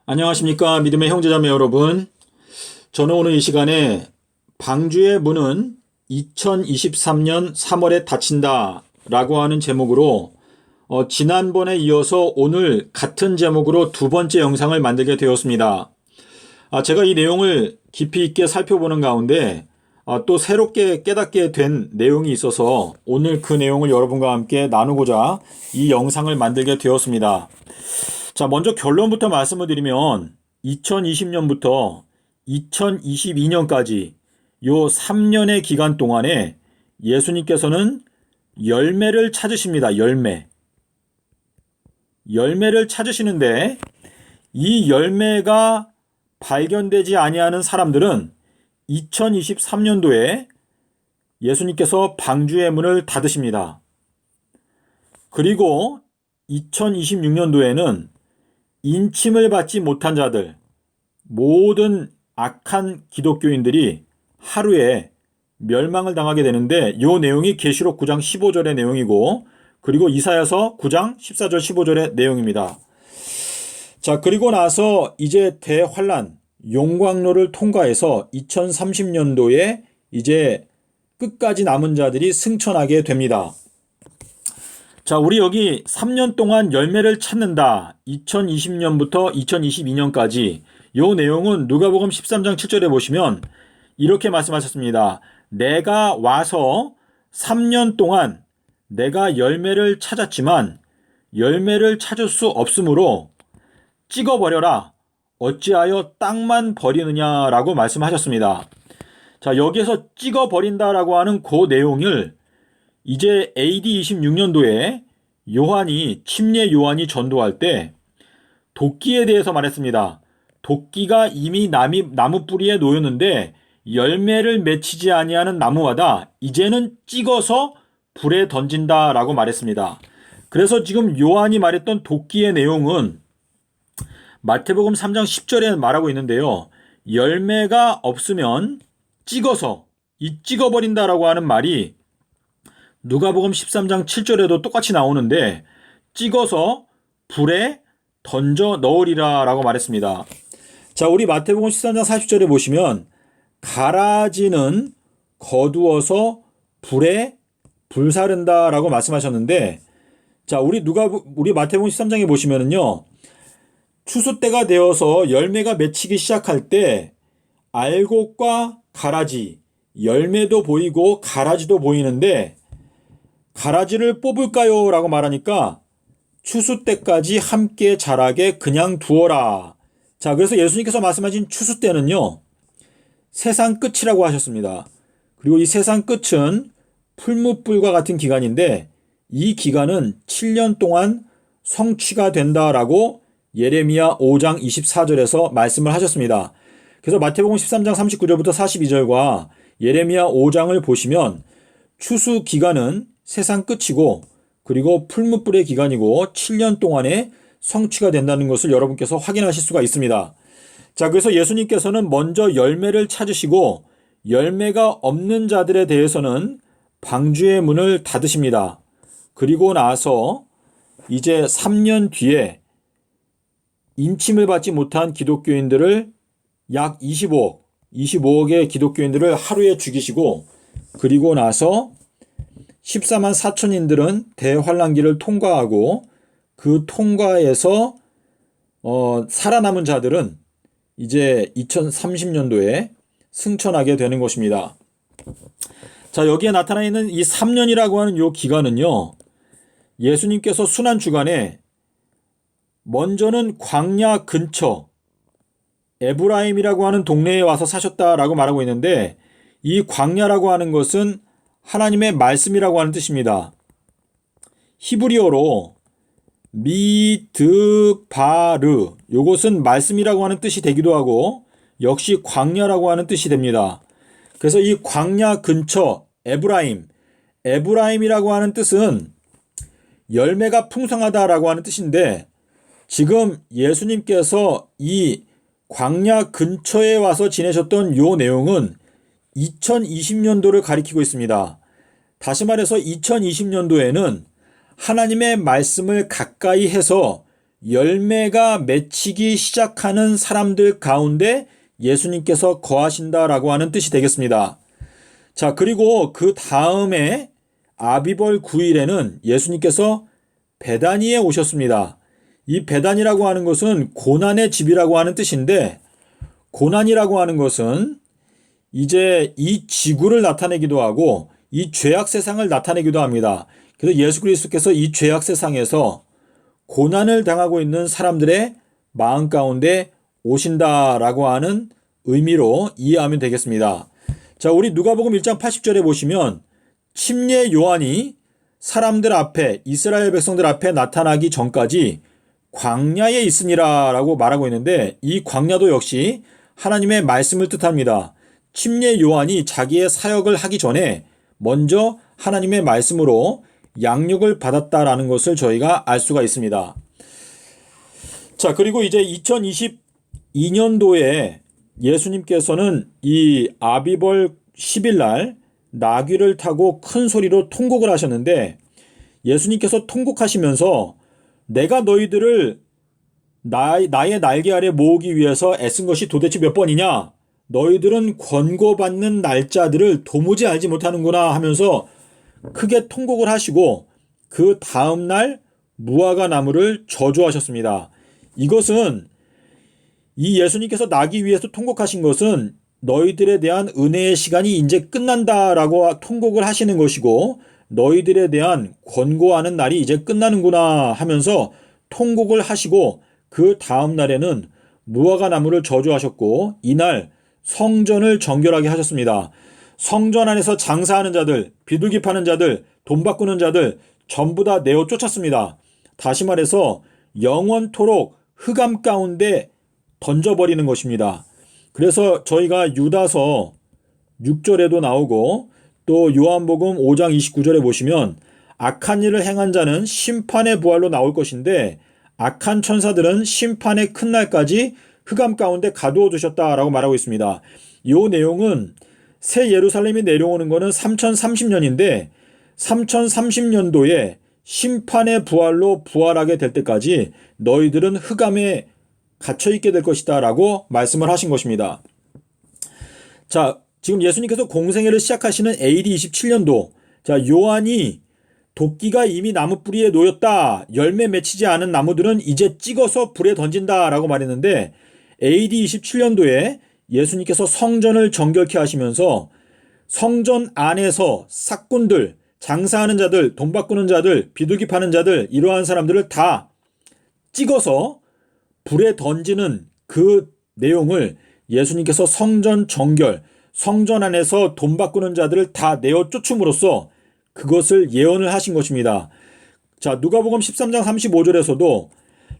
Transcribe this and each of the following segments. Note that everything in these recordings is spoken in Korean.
안녕하십니까 믿음의 형제자매 여러분. 저는 오늘 이 시간에 방주의 문은 2023년 3월에 닫힌다 라고 하는 제목으로 지난번에 이어서 오늘 같은 제목으로 두 번째 영상을 만들게 되었습니다. 제가 이 내용을 깊이 있게 살펴보는 가운데 또 새롭게 깨닫게 된 내용이 있어서 오늘 그 내용을 여러분과 함께 나누고자 이 영상을 만들게 되었습니다. 자, 먼저 결론부터 말씀을 드리면 2020년부터 2022년까지 요 3년의 기간 동안에 예수님께서는 열매를 찾으십니다. 열매를 찾으시는데 이 열매가 발견되지 아니하는 사람들은 2023년도에 예수님께서 방주의 문을 닫으십니다. 그리고 2026년도에는 인침을 받지 못한 자들, 모든 악한 기독교인들이 하루에 멸망을 당하게 되는데 이 내용이 계시록 9장 15절의 내용이고 그리고 이사야서 9장 14절 15절의 내용입니다. 자, 그리고 나서 이제 대환란, 용광로를 통과해서 2030년도에 이제 끝까지 남은 자들이 승천하게 됩니다. 자, 우리 여기 3년 동안 열매를 찾는다. 2020년부터 2022년까지 요 내용은 누가복음 13장 7절에 보시면 이렇게 말씀하셨습니다. 내가 와서 3년 동안 내가 열매를 찾았지만 열매를 찾을 수 없으므로 찍어버려라. 어찌하여 땅만 버리느냐라고 말씀하셨습니다. 자, 여기에서 찍어버린다라고 하는 그 내용을 이제 AD 26년도에 침례 요한이 전도할 때 도끼에 대해서 말했습니다. 도끼가 이미 나무 뿌리에 놓였는데 열매를 맺히지 아니하는 나무마다 이제는 찍어서 불에 던진다라고 말했습니다. 그래서 지금 요한이 말했던 도끼의 내용은 마태복음 3장 10절에 말하고 있는데요. 열매가 없으면 찍어버린다라고 하는 말이 누가복음 13장 7절에도 똑같이 나오는데 찍어서 불에 던져 넣으리라 라고 말했습니다. 자, 우리 마태복음 13장 40절에 보시면 가라지는 거두어서 불에 불사른다 라고 말씀하셨는데 자, 우리 마태복음 13장에 보시면은요. 추수 때가 되어서 열매가 맺히기 시작할 때 알곡과 가라지, 열매도 보이고 가라지도 보이는데 가라지를 뽑을까요? 라고 말하니까 추수 때까지 함께 자라게 그냥 두어라. 자, 그래서 예수님께서 말씀하신 추수 때는요. 세상 끝이라고 하셨습니다. 그리고 이 세상 끝은 풀무불과 같은 기간인데 이 기간은 7년 동안 성취가 된다라고 예레미야 5장 24절에서 말씀을 하셨습니다. 그래서 마태복음 13장 39절부터 42절과 예레미야 5장을 보시면 추수 기간은 세상 끝이고 그리고 풀무불의 기간이고 7년 동안에 성취가 된다는 것을 여러분께서 확인하실 수가 있습니다. 자, 그래서 예수님께서는 먼저 열매를 찾으시고 열매가 없는 자들에 대해서는 방주의 문을 닫으십니다. 그리고 나서 이제 3년 뒤에 인침을 받지 못한 기독교인들을 약 25억의 기독교인들을 하루에 죽이시고 그리고 나서 14만 4천인들은 대환란기를 통과하고 그 통과에서 살아남은 자들은 이제 2030년도에 승천하게 되는 것입니다. 자, 여기에 나타나 있는 이 3년이라고 하는 이 기간은요. 예수님께서 순환 주간에 먼저는 광야 근처 에브라임이라고 하는 동네에 와서 사셨다라고 말하고 있는데 이 광야라고 하는 것은 하나님의 말씀이라고 하는 뜻입니다. 히브리어로 미드바르 이것은 말씀이라고 하는 뜻이 되기도 하고 역시 광야라고 하는 뜻이 됩니다. 그래서 이 광야 근처 에브라임이라고 하는 뜻은 열매가 풍성하다라고 하는 뜻인데 지금 예수님께서 이 광야 근처에 와서 지내셨던 요 내용은 2020년도를 가리키고 있습니다. 다시 말해서 2020년도에는 하나님의 말씀을 가까이 해서 열매가 맺히기 시작하는 사람들 가운데 예수님께서 거하신다라고 하는 뜻이 되겠습니다. 자, 그리고 그 다음에 아비벌 9일에는 예수님께서 베다니에 오셨습니다. 이 베다니라고 하는 것은 고난의 집이라고 하는 뜻인데, 고난이라고 하는 것은 이제 이 지구를 나타내기도 하고 이 죄악 세상을 나타내기도 합니다. 그래서 예수 그리스도께서 이 죄악 세상에서 고난을 당하고 있는 사람들의 마음 가운데 오신다라고 하는 의미로 이해하면 되겠습니다. 자, 우리 누가복음 1장 80절에 보시면 침례 요한이 사람들 앞에, 이스라엘 백성들 앞에 나타나기 전까지 광야에 있으니라 라고 말하고 있는데, 이 광야도 역시 하나님의 말씀을 뜻합니다. 침례 요한이 자기의 사역을 하기 전에 먼저 하나님의 말씀으로 양육을 받았다라는 것을 저희가 알 수가 있습니다. 자, 그리고 이제 2022년도에 예수님께서는 이 아비벌 10일 날 나귀를 타고 큰 소리로 통곡을 하셨는데, 예수님께서 통곡하시면서 내가 너희들을 나의 날개 아래 모으기 위해서 애쓴 것이 도대체 몇 번이냐? 너희들은 권고받는 날짜들을 도무지 알지 못하는구나 하면서 크게 통곡을 하시고 그 다음날 무화과 나무를 저주하셨습니다. 이것은 이 예수님께서 나기 위해서 통곡하신 것은 너희들에 대한 은혜의 시간이 이제 끝난다라고 통곡을 하시는 것이고, 너희들에 대한 권고하는 날이 이제 끝나는구나 하면서 통곡을 하시고 그 다음 날에는 무화과 나무를 저주하셨고, 이날 성전을 정결하게 하셨습니다. 성전 안에서 장사하는 자들, 비둘기 파는 자들, 돈 바꾸는 자들 전부 다 내어 쫓았습니다. 다시 말해서 영원토록 흑암 가운데 던져버리는 것입니다. 그래서 저희가 유다서 6절에도 나오고 또 요한복음 5장 29절에 보시면 악한 일을 행한 자는 심판의 부활로 나올 것인데 악한 천사들은 심판의 큰 날까지 흑암 가운데 가두어 두셨다라고 말하고 있습니다. 이 내용은 새 예루살렘이 내려오는 것은 3030년인데 3030년도에 심판의 부활로 부활하게 될 때까지 너희들은 흑암에 갇혀있게 될 것이다 라고 말씀을 하신 것입니다. 자, 지금 예수님께서 공생애를 시작하시는 AD 27년도, 자, 요한이 도끼가 이미 나무 뿌리에 놓였다, 열매 맺히지 않은 나무들은 이제 찍어서 불에 던진다 라고 말했는데, AD 27년도에 예수님께서 성전을 정결케 하시면서 성전 안에서 삭군들, 장사하는 자들, 돈 바꾸는 자들, 비둘기 파는 자들, 이러한 사람들을 다 찍어서 불에 던지는 그 내용을 예수님께서 성전 정결, 성전 안에서 돈 바꾸는 자들을 다 내어 쫓음으로써 그것을 예언을 하신 것입니다. 자, 누가복음 13장 35절에서도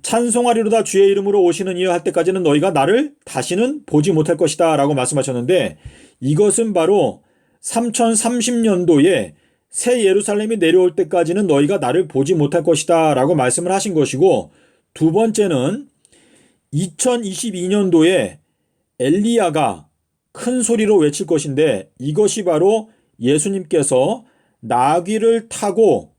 찬송하리로다 주의 이름으로 오시는 이여 할 때까지는 너희가 나를 다시는 보지 못할 것이다 라고 말씀하셨는데, 이것은 바로 3030년도에 새 예루살렘이 내려올 때까지는 너희가 나를 보지 못할 것이다 라고 말씀을 하신 것이고, 두 번째는 2022년도에 엘리야가 큰 소리로 외칠 것인데, 이것이 바로 예수님께서 나귀를 타고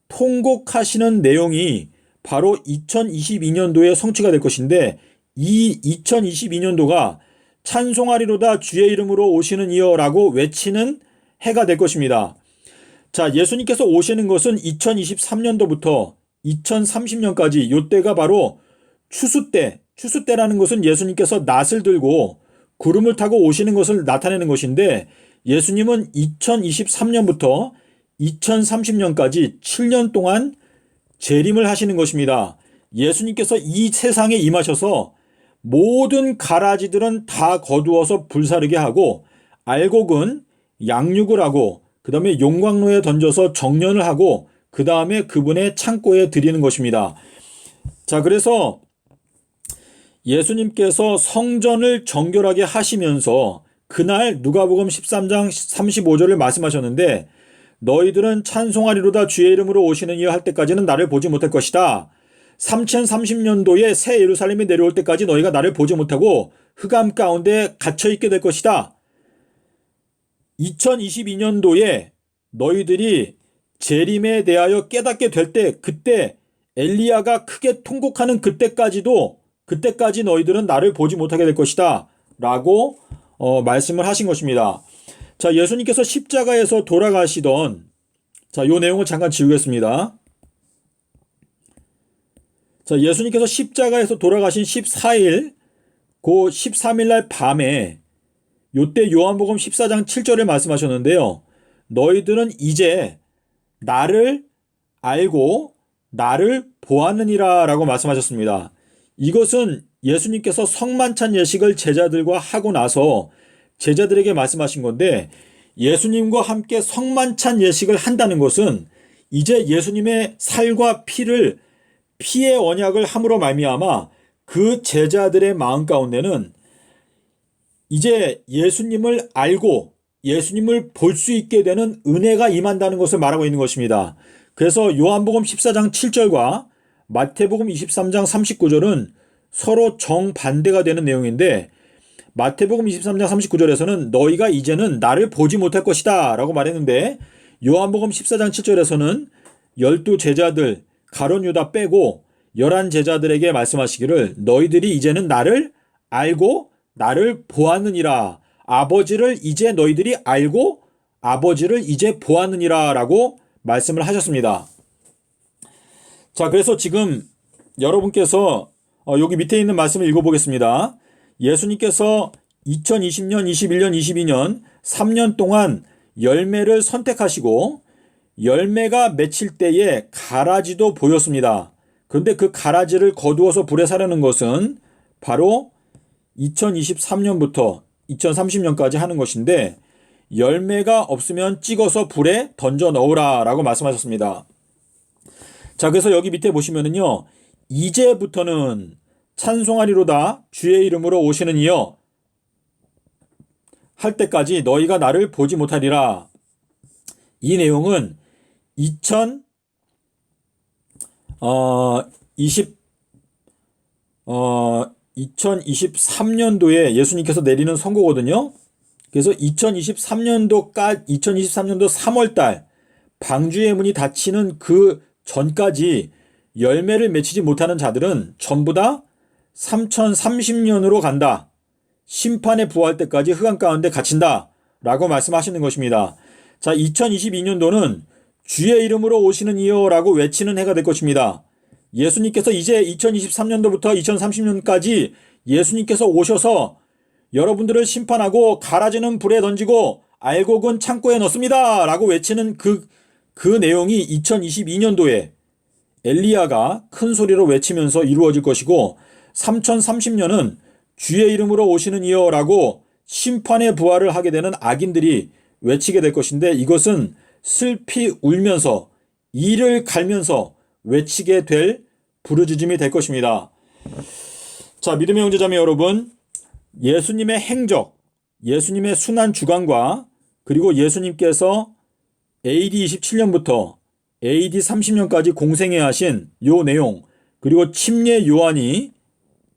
통곡하시는 내용이 바로 2022년도에 성취가 될 것인데, 이 2022년도가 찬송하리로다 주의 이름으로 오시는 이여 라고 외치는 해가 될 것입니다. 자, 예수님께서 오시는 것은 2023년도부터 2030년까지, 이때가 바로 추수때라는 것은 예수님께서 낫을 들고 구름을 타고 오시는 것을 나타내는 것인데, 예수님은 2023년부터 2030년까지 7년 동안 재림을 하시는 것입니다. 예수님께서 이 세상에 임하셔서 모든 가라지들은 다 거두어서 불사르게 하고 알곡은 양육을 하고 그 다음에 용광로에 던져서 정련을 하고 그 다음에 그분의 창고에 드리는 것입니다. 자, 그래서 예수님께서 성전을 정결하게 하시면서 그날 누가복음 13장 35절을 말씀하셨는데, 너희들은 찬송하리로다 주의 이름으로 오시는 이여 할 때까지는 나를 보지 못할 것이다. 3030년도에 새 예루살렘이 내려올 때까지 너희가 나를 보지 못하고 흑암 가운데 갇혀있게 될 것이다. 2022년도에 너희들이 재림에 대하여 깨닫게 될 때, 그때 엘리야가 크게 통곡하는 그때까지 너희들은 나를 보지 못하게 될 것이다 라고 말씀을 하신 것입니다. 자, 예수님께서 십자가에서 돌아가시던, 자, 요 내용을 잠깐 지우겠습니다. 자, 예수님께서 십자가에서 돌아가신 14일, 그 13일 날 밤에 요때 요한복음 14장 7절에 말씀하셨는데요. 너희들은 이제 나를 알고 나를 보았느니라 라고 말씀하셨습니다. 이것은 예수님께서 성만찬 예식을 제자들과 하고 나서 제자들에게 말씀하신 건데, 예수님과 함께 성만찬 예식을 한다는 것은 이제 예수님의 살과 피의 언약을 함으로 말미암아 그 제자들의 마음 가운데는 이제 예수님을 알고 예수님을 볼 수 있게 되는 은혜가 임한다는 것을 말하고 있는 것입니다. 그래서 요한복음 14장 7절과 마태복음 23장 39절은 서로 정반대가 되는 내용인데, 마태복음 23장 39절에서는 너희가 이제는 나를 보지 못할 것이다 라고 말했는데, 요한복음 14장 7절에서는 12 제자들 가룟 유다 빼고 11 제자들에게 말씀하시기를 너희들이 이제는 나를 알고 나를 보았느니라, 아버지를 이제 너희들이 알고 아버지를 이제 보았느니라 라고 말씀을 하셨습니다. 자, 그래서 지금 여러분께서 여기 밑에 있는 말씀을 읽어보겠습니다. 예수님께서 2020년, 21년, 22년 3년 동안 열매를 선택하시고 열매가 맺힐 때에 가라지도 보였습니다. 그런데 그 가라지를 거두어서 불에 사려는 것은 바로 2023년부터 2030년까지 하는 것인데, 열매가 없으면 찍어서 불에 던져 넣으라 라고 말씀하셨습니다. 자, 그래서 여기 밑에 보시면은요, 이제부터는 찬송하리로다 주의 이름으로 오시는 이여 할 때까지 너희가 나를 보지 못하리라. 이 내용은 2023년도에 예수님께서 내리는 선고거든요. 그래서 2023년도 3월달 방주의 문이 닫히는 그 전까지 열매를 맺히지 못하는 자들은 전부 다 3030년으로 간다. 심판에 부활 때까지 흑암 가운데 갇힌다 라고 말씀하시는 것입니다. 자, 2022년도는 주의 이름으로 오시는 이여 라고 외치는 해가 될 것입니다. 예수님께서 이제 2023년도부터 2030년까지 예수님께서 오셔서 여러분들을 심판하고 가라지는 불에 던지고 알곡은 창고에 넣습니다 라고 외치는 그 내용이 2022년도에 엘리야가 큰 소리로 외치면서 이루어질 것이고, 3030년은 주의 이름으로 오시는 이여 라고 심판의 부활을 하게 되는 악인들이 외치게 될 것인데, 이것은 슬피 울면서 이를 갈면서 외치게 될 부르짖음이 될 것입니다. 자, 믿음의 형제자매 여러분, 예수님의 행적, 예수님의 순환 주간과 그리고 예수님께서 AD 27년부터 AD 30년까지 공생애 하신 요 내용, 그리고 침례 요한이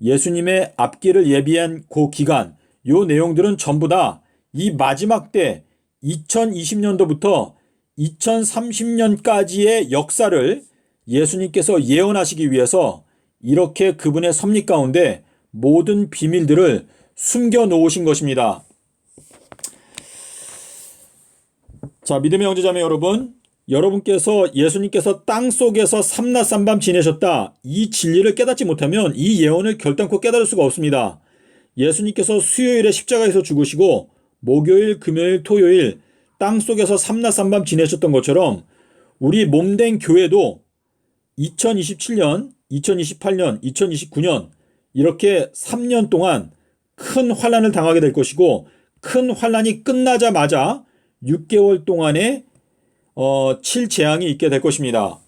예수님의 앞길을 예비한 그 기간, 요 내용들은 전부 다 이 마지막 때 2020년도부터 2030년까지의 역사를 예수님께서 예언하시기 위해서 이렇게 그분의 섭리 가운데 모든 비밀들을 숨겨 놓으신 것입니다. 자, 믿음의 형제자매 여러분, 여러분께서 예수님께서 땅속에서 삼낮 삼밤 지내셨다, 이 진리를 깨닫지 못하면 이 예언을 결단코 깨달을 수가 없습니다. 예수님께서 수요일에 십자가에서 죽으시고 목요일, 금요일, 토요일 땅속에서 삼낮 삼밤 지내셨던 것처럼 우리 몸된 교회도 2027년, 2028년, 2029년 이렇게 3년 동안 큰 환난을 당하게 될 것이고, 큰 환난이 끝나자마자 6개월 동안의 칠재앙이 있게 될 것입니다.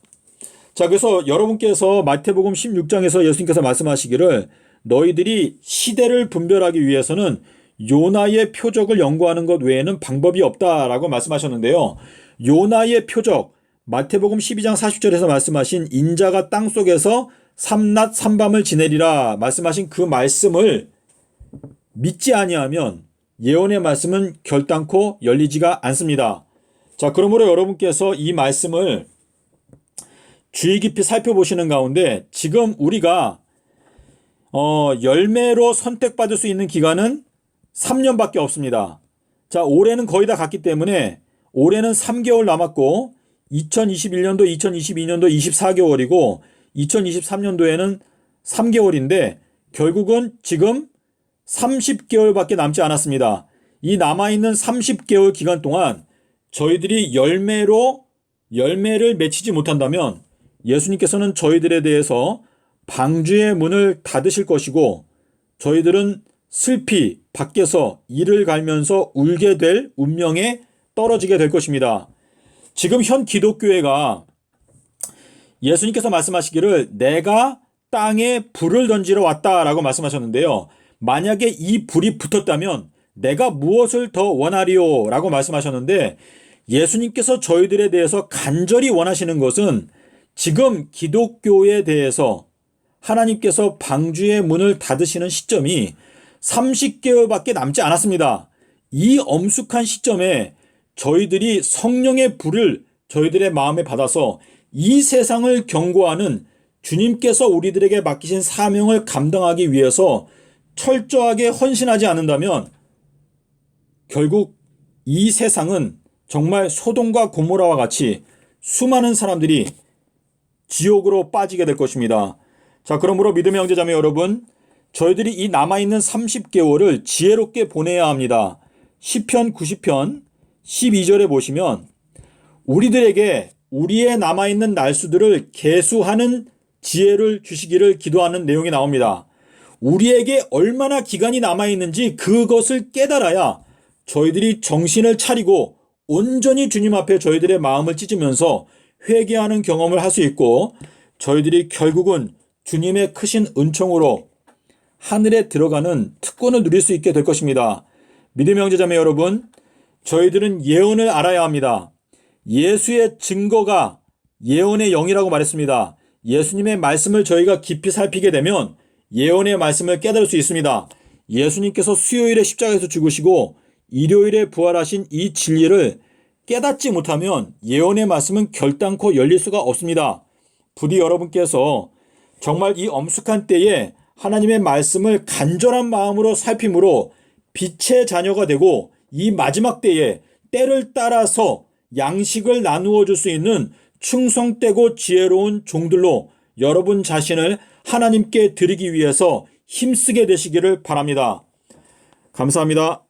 자, 그래서 여러분께서 마태복음 16장에서 예수님께서 말씀하시기를 너희들이 시대를 분별하기 위해서는 요나의 표적을 연구하는 것 외에는 방법이 없다라고 말씀하셨는데요. 요나의 표적, 마태복음 12장 40절에서 말씀하신 인자가 땅속에서 삼낮 삼밤을 지내리라 말씀하신 그 말씀을 믿지 아니하면 예언의 말씀은 결단코 열리지가 않습니다. 자, 그러므로 여러분께서 이 말씀을 주의 깊이 살펴보시는 가운데 지금 우리가 열매로 선택받을 수 있는 기간은 3년밖에 없습니다. 자, 올해는 거의 다 갔기 때문에 올해는 3개월 남았고 2021년도, 2022년도 24개월이고 2023년도에는 3개월인데 결국은 지금 30개월밖에 남지 않았습니다. 이 남아있는 30개월 기간 동안 저희들이 열매를 맺히지 못한다면 예수님께서는 저희들에 대해서 방주의 문을 닫으실 것이고 저희들은 슬피 밖에서 이를 갈면서 울게 될 운명에 떨어지게 될 것입니다. 지금 현 기독교회가 예수님께서 말씀하시기를 내가 땅에 불을 던지러 왔다라고 말씀하셨는데요. 만약에 이 불이 붙었다면 내가 무엇을 더 원하리요? 라고 말씀하셨는데 예수님께서 저희들에 대해서 간절히 원하시는 것은 지금 기독교에 대해서 하나님께서 방주의 문을 닫으시는 시점이 30개월밖에 남지 않았습니다. 이 엄숙한 시점에 저희들이 성령의 불을 저희들의 마음에 받아서 이 세상을 경고하는 주님께서 우리들에게 맡기신 사명을 감당하기 위해서 철저하게 헌신하지 않는다면 결국 이 세상은 정말 소돔과 고모라와 같이 수많은 사람들이 지옥으로 빠지게 될 것입니다. 자, 그러므로 믿음의 형제자매 여러분, 저희들이 이 남아있는 30개월을 지혜롭게 보내야 합니다. 시편 90편 12절에 보시면 우리들에게 우리의 남아있는 날수들을 계수하는 지혜를 주시기를 기도하는 내용이 나옵니다. 우리에게 얼마나 기간이 남아있는지 그것을 깨달아야 저희들이 정신을 차리고 온전히 주님 앞에 저희들의 마음을 찢으면서 회개하는 경험을 할 수 있고 저희들이 결국은 주님의 크신 은총으로 하늘에 들어가는 특권을 누릴 수 있게 될 것입니다. 믿음의 형제자매 여러분, 저희들은 예언을 알아야 합니다. 예수의 증거가 예언의 영이라고 말했습니다. 예수님의 말씀을 저희가 깊이 살피게 되면 예언의 말씀을 깨달을 수 있습니다. 예수님께서 수요일에 십자가에서 죽으시고 일요일에 부활하신 이 진리를 깨닫지 못하면 예언의 말씀은 결단코 열릴 수가 없습니다. 부디 여러분께서 정말 이 엄숙한 때에 하나님의 말씀을 간절한 마음으로 살핌으로 빛의 자녀가 되고 이 마지막 때에 때를 따라서 양식을 나누어 줄 수 있는 충성되고 지혜로운 종들로 여러분 자신을 하나님께 드리기 위해서 힘쓰게 되시기를 바랍니다. 감사합니다.